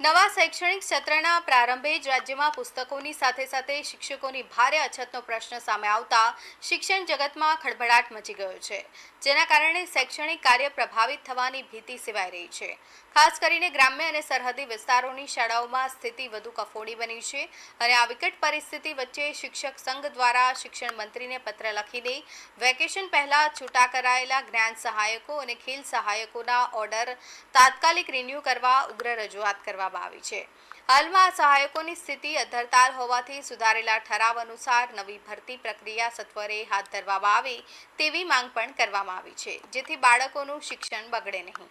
નવા શૈક્ષણિક સત્રના પ્રારંભે જ રાજ્યમાં પુસ્તકોની સાથે સાથે શિક્ષકોની ભારે અછતનો પ્રશ્ન સામે આવતા શિક્ષણ જગતમાં ખળભળાટ મચી ગયો છે, જેના કારણે શૈક્ષણિક કાર્ય પ્રભાવિત થવાની ભીતિ સેવાઈ રહી છે. ખાસ કરીને ગ્રામ્ય અને સરહદી વિસ્તારોની શાળાઓમાં સ્થિતિ વધુ કફોડી બની છે અને આ વિકટ પરિસ્થિતિ વચ્ચે શિક્ષક સંઘ દ્વારા શિક્ષણ મંત્રીને પત્ર લખીને વેકેશન પહેલા છૂટા કરાયેલા જ્ઞાન સહાયકો અને ખેલ સહાયકોના ઓર્ડર તાત્કાલિક રિન્યૂ કરવા ઉગ્ર રજૂઆત કરવામાં આવી છે. હાલમાં આ સહાયકોની સ્થિતિ અધરતાલ હોવાથી સુધારેલા ઠરાવ અનુસાર નવી ભરતી પ્રક્રિયા સત્વરે હાથ ધરવામાં આવે તેવી માંગ પણ કરવામાં આવી છે, જેથી બાળકોનું શિક્ષણ બગડે નહીં.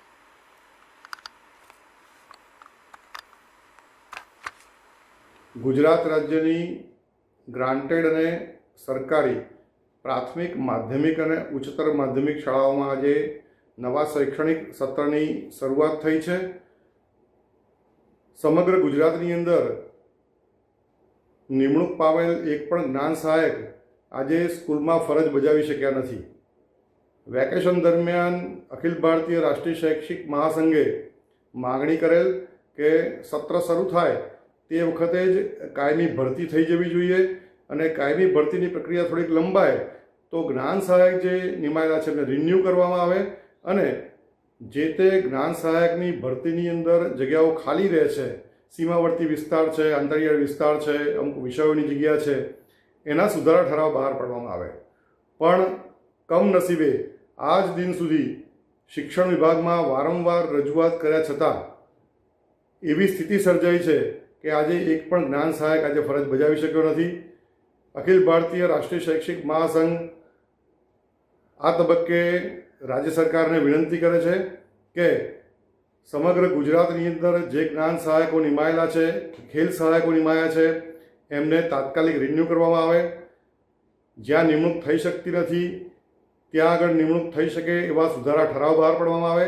ગુજરાત રાજ્યની ગ્રાન્ટેડ અને સરકારી પ્રાથમિક, માધ્યમિક અને ઉચ્ચતર માધ્યમિક શાળાઓમાં આજે નવા શૈક્ષણિક સત્રની શરૂઆત થઈ છે. સમગ્ર ગુજરાતની અંદર નિમણૂક પામેલ એક પણ જ્ઞાન સહાયક આજે સ્કૂલમાં ફરજ બજાવી શક્યા નથી. વેકેશન દરમિયાન અખિલ ભારતીય રાષ્ટ્રીય શૈક્ષિક મહાસંઘે માગણી કરેલ કે સત્ર શરૂ થાય તે વખતે જ કાયમી ભરતી થઈ જવી જોઈએ અને કાયમી ભરતીની પ્રક્રિયા થોડીક લંબાય તો જ્ઞાન સહાયક જે નિમાયેલા છે એમને રિન્યૂ કરવામાં આવે અને જે તે જ્ઞાન સહાયકની ભરતીની અંદર જગ્યાઓ ખાલી રહે છે, સીમાવર્તી વિસ્તાર છે, આંતરિયાળ વિસ્તાર છે, અમુક વિષયોની જગ્યા છે, એના સુધારા ઠરાવ બહાર પાડવામાં આવે. પણ કમનસીબે આજ દિન સુધી શિક્ષણ વિભાગમાં વારંવાર રજૂઆત કર્યા છતાં એવી સ્થિતિ સર્જાઈ છે કે આજે એક પણ જ્ઞાન સહાયક આજે ફરજ બજાવી શક્યો નથી. અખિલ ભારતીય રાષ્ટ્રીય શૈક્ષિક મહાસંઘ આ તબક્કે રાજ્ય સરકારને વિનંતી કરે છે કે સમગ્ર ગુજરાતની અંદર જે જ્ઞાન સહાયકો નિમાયેલા છે, ખેલ સહાયકો નિમાયા છે, એમને તાત્કાલિક રિન્યૂ કરવામાં આવે. જ્યાં નિમણૂક થઈ શકતી નથી ત્યાં આગળ નિમણૂક થઈ શકે એવા સુધારા ઠરાવ બહાર પાડવામાં આવે.